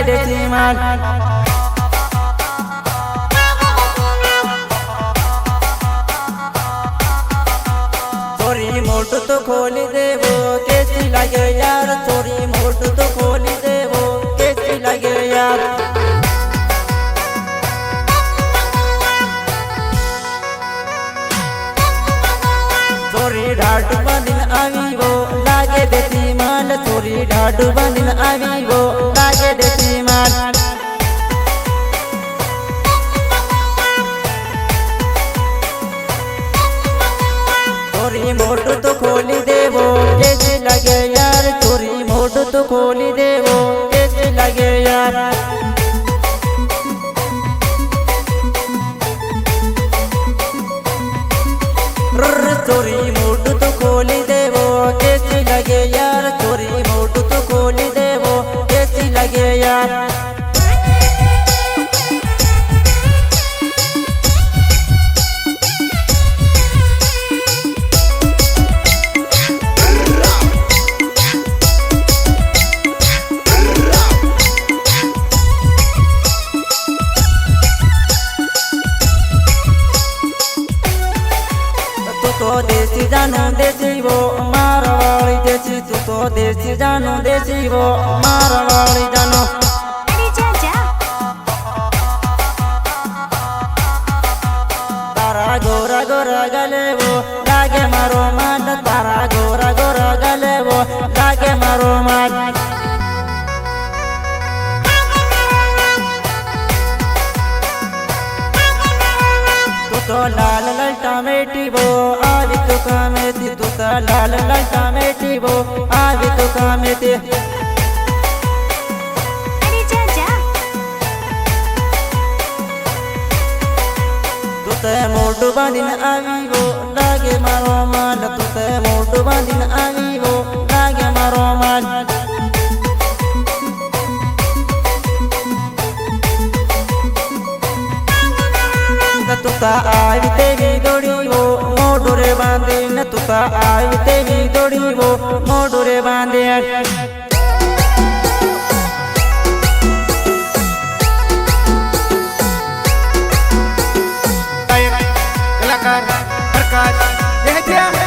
देसी माल चोरी मोट तो खोली देवो कैसी लगे यार चोरी मोट तो खोली देवो कैसी लगे यार चोरी ढाट बंदिन आवी वो लागे देसी माल चोरी ढाट बंदिन आवी वो लागे देसी माल चोरी मोट तो खोली देवो कैसे लगे यार चोरी मोट तो खोली देवो कैसे लगे यार चोरी मोट तो खोली देवो कैसी लगे यार चोरी मोट तो खोली देवो कैसी लगे यार तो देसी जानो देसी वो मारवाड़ी देसी तू तो देसी जानो देसी वो मारवाड़ी जानो तारा गोरा गोरा गले वो लागे मारो माल तारा गोरा गोरा गले वो लागे मारो माल तो लाल लाल टमेटी वो आवी तो कामेती तू तो लाल लाल टमेटी वो आवी तो कामेती तू तो मोटू बांधिन आवी वो लागे मारो माल तू तो मोटू बांधिन आवी वो लागे मारो माल तुता आई तेवी दौड़ी वो मोडूरे बांधे न तुता आई तेवी दौड़ी वो मोडूरे बांधे कलाकार प्रकाश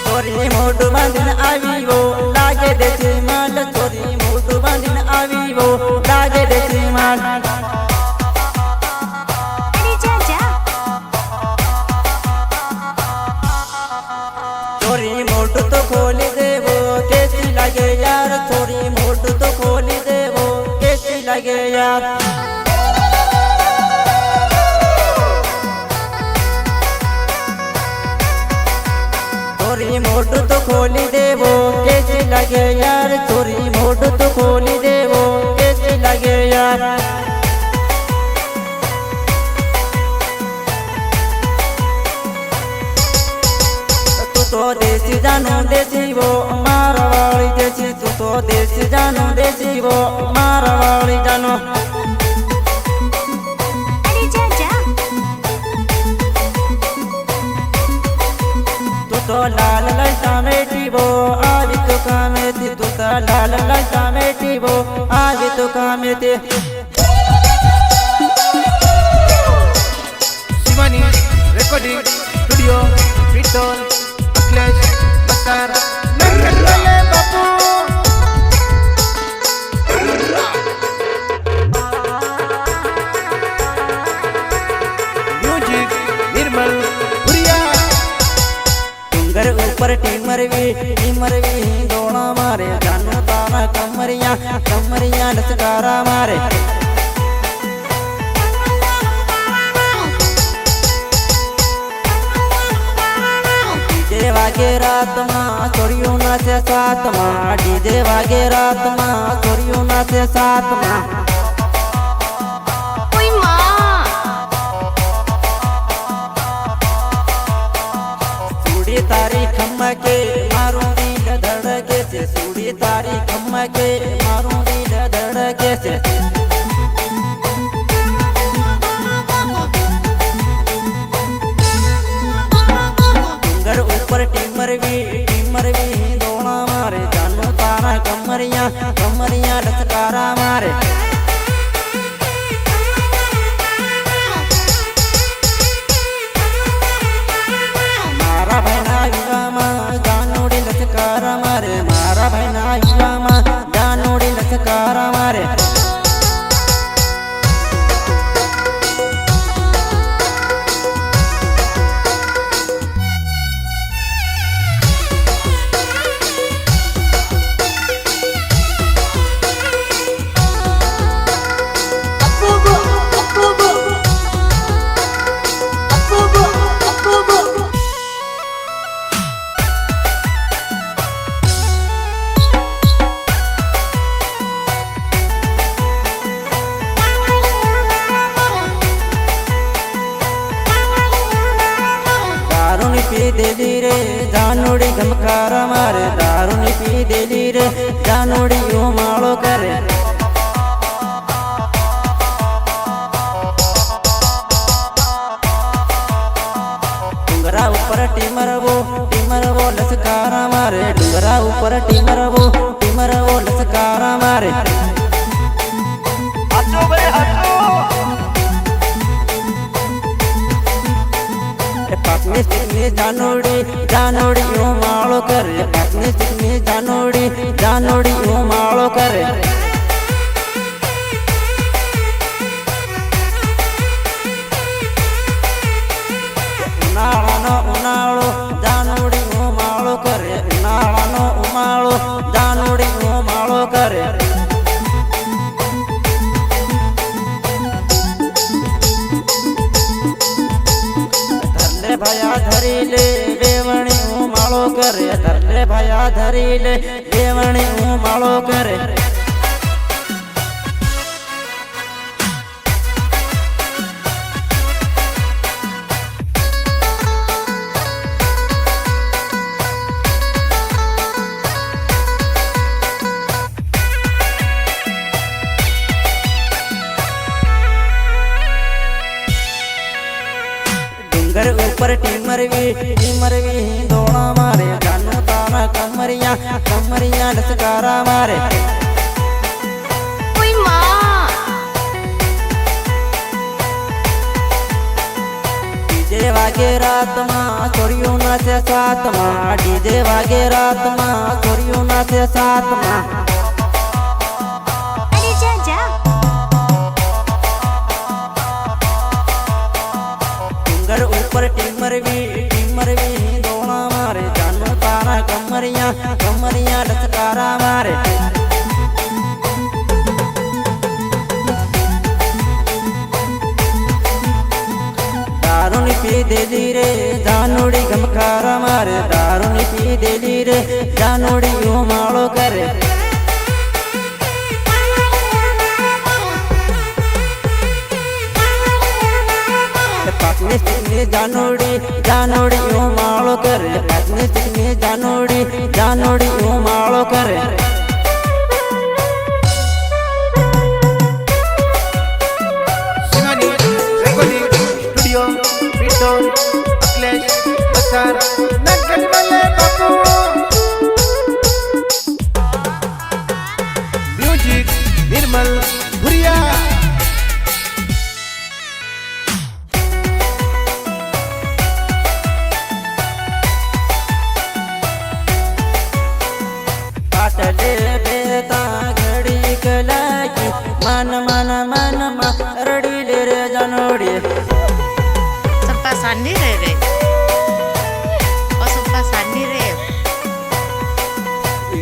चोरी मोटू बांधिन आवी वो लागे देसी माल चोरी मोटू बांधिन आवी वो लागे देसी माल चोरी मोटू तो खोली देवो कैसी लगे यार चोरी मोटू तो खोली देवो कैसी लगे यार चोरी मोट तो खोली देवो कैसे लगे यार चोरी मोट तो खोली देवो कैसे लगे यार तू तो देसी जानो देसी वो मारवाड़ी देसी तू तो देसी जानो देसी वो मारवाड़ी जानो तो लाल लाल टमेटी वो आवी तो कामेती तू तो लाल लाल टमेटी वो आवी तो कामेती शिवानी रेकॉर्डिंग स्टूडियो पिटोल अखिलेश बस्तर नंगले बापू म्यूजिक निर्मल ऊपर टीमरवी दोना मारे जानो ताना कमरिया लचकारा मारे डीजे वागे रात माँ चोरियों ना से साथ माँ डीजे वागे रात माँ चोरियों ना से साथ माँ तारी खम्मा के मारूंगी धड़के से सूड़ी જોઈ તારી કમકે મારું દિલ ધડકે છે ડુંગર ઉપર ટીમરવી દોણા મારે જાનું તારા કમરિયા લચકારા મારે મારા ભાઈના યુવામાં જાનોડી લચકારા મારે મારા ભાઈના યુવામાં જાનોડી લચકારા મારે પી દેલી રે જાનોડી ગમકારા મારે દારૂની પી દેલી રે જાનોડી યો માળો કરે ડુંગરા ઉપર ટીમરવો લસકારા મારે ડુંગરા ઉપર ટીમરવો લસકારા મારે પાકની જાનોડી યો માળો કરે પાકની જાનોડી યો માળો કરે ઉનાળો જાનોડી યો માળો કરે ઉનાળો જાનોડી યો માળો કરે ભયા ધરી લે વેવણી હું માળો કરે ધરલે ભયા ધરી લે વેવણી હું માળો કરે ડુંગર ઉપર ટીમરવી દોણા મારે જાનું તારા કમરિયા લચકારા મારે ડીજે વાગે રાતમાં છોરીઓ નાચે સાથમાં ડીજે વાગે રાતમાં છોરીઓ નાચે સાથમાં ઉપર ટીમરવી દોણા મારે જાનું તારા કમરિયા લચકારા મારે દારૂની પી દેલી રે જાનોડી ગમકારા મારે દારૂની પી દેલી રે જાનોડી યો માળો કરે પાકની જાનોડી યો માળો કરે પાકની જાનોડી યો માળો કરે શિવાની રેકોર્ડિંગ સ્ટુડિયો પીટોલ અખિલેશ બસાર નગર વાલે બાપુ મ્યુઝિક નિર્મલ ભુરિયા પાટલે બેતા ઘડી કલાકી મનમાં રડી લે રે જાનોડી Sempat sendiri deh. Oh sempat sendiri.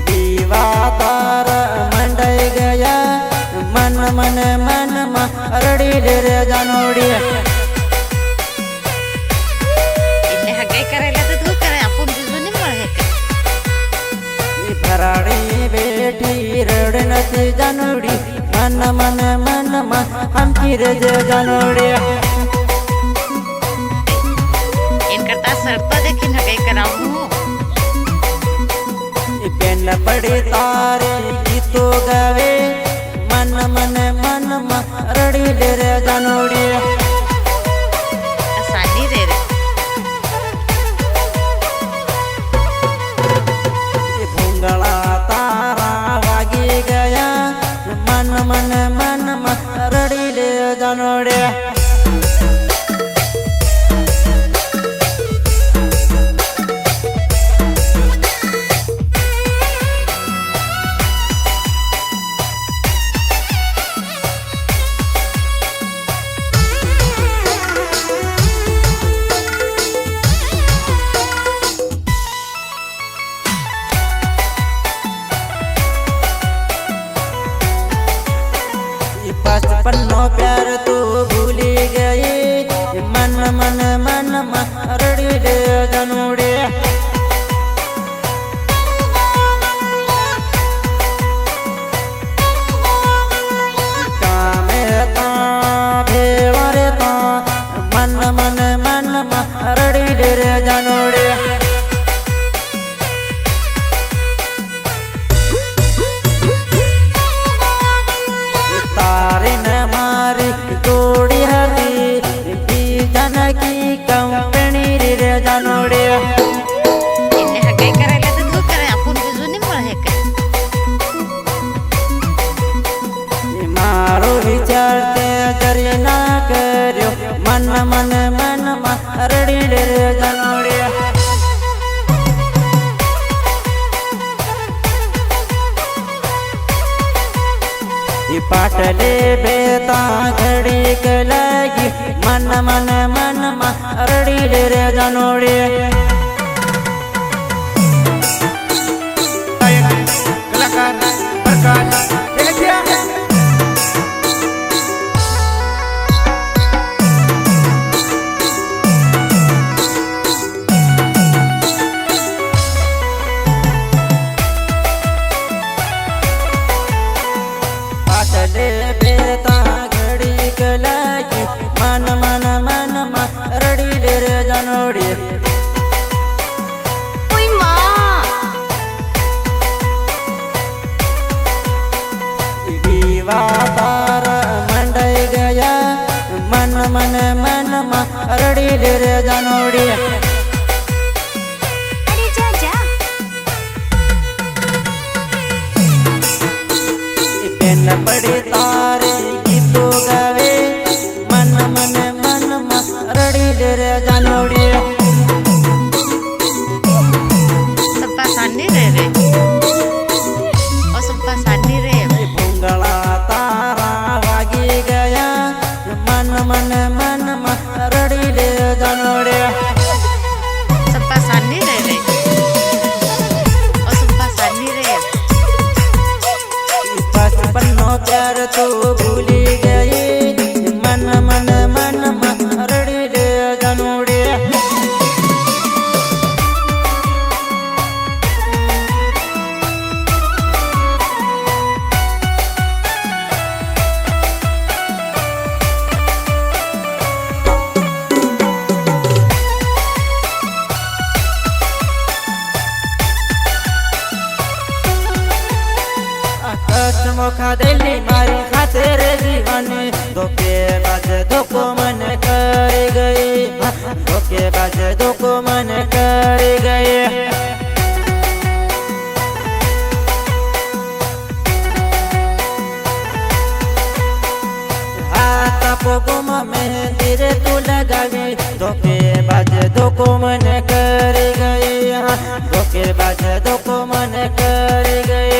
દીવા તારા મંડાઈ ગયા મનમાં રડી લે રે જાનોડી Ini hargai karela tu kare apun bisu ni mulai ke. ભરાડી બેઠી રડ નથી જાનોડી મનમાં હમકી રે જાનોડી In kertas serta dekin hargai karamu. બેન પડી તારે ગીતો ગાવે મન મને મનમાં રડી લે રે જાનોડી સાની રે રે ભૂંગળા તારા વાગી ગયા મન મને મનમાં રડી લે જાનોડી बचपन नो प्यार तू भूली गई मन मन मन रड़ी ले जनोड़े कामे ता भेवरे ता मन मन मन रड़ी ले जनोड़े तारी न मारी जोड़ी हती बीजन की कंपनी रे जानोड़े એને હગાઈ કરાયેલા તો તું કરે આપણ બીજું નહીં મળે કે मारो विचार ते जरी ना कर्यो मन मन मन रड़ी रे जानोड़े पाटले बेता घड़ी लगी मन मन मन रड़ी रे जानोड़े कलाकार प्रकाश तेलगिया पाटले बेता घड़ी लगी मन मन मन रड़ी रे जानोड़े ઓય માં दीवा तार मंडई गया मन मन मन रड़ी रे जानोड़े અરે જા જા बेन पड़ी तारे गीतो गावे मन मन मन रड़ी रे जानोड़े સપ્પા સાની રે રે ઓ સપ્પા સાની રે भूंगला तारा वागी गया मन मन मन रड़ी रे जानोड़े સપ્પા સાની રે રે ઓ સપ્પા સાની રે बचपन नो प्यार तू भूली गई मन मन मन रड़ी रे जानोड़े मोखा दिल्ली मारी खातिर जीवनी धोखे बाज धोको मन कर गई धोखे बाज धोको मन कर गए हाथ पोगुम मेहंदी रे तू लगावी धोखे बाज धोको मन कर गई धोखे बाज धोको मन कर गए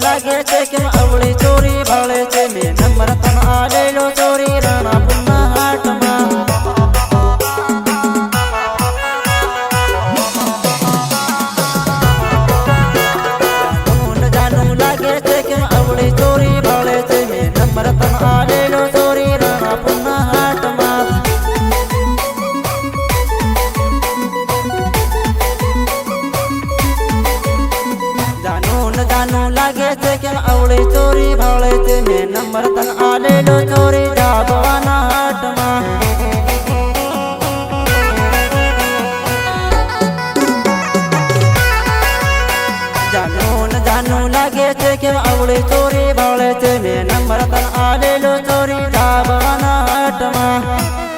लागे छे के अवળી ચોરી ભાળે છે મે નંબર તન આલેલો ચોરી રાણા પુના હાટમાં છે કેમ આવડી ચોરી ભાળે છે મેં નંબર તન આલેલો ચોરી ધાબવાના હાટમાં જાનું લાગે છે કેમ આવડી ચોરી ભાળે છે મેં નંબર તન આલેલો ચોરી ધાબવાના હાટમાં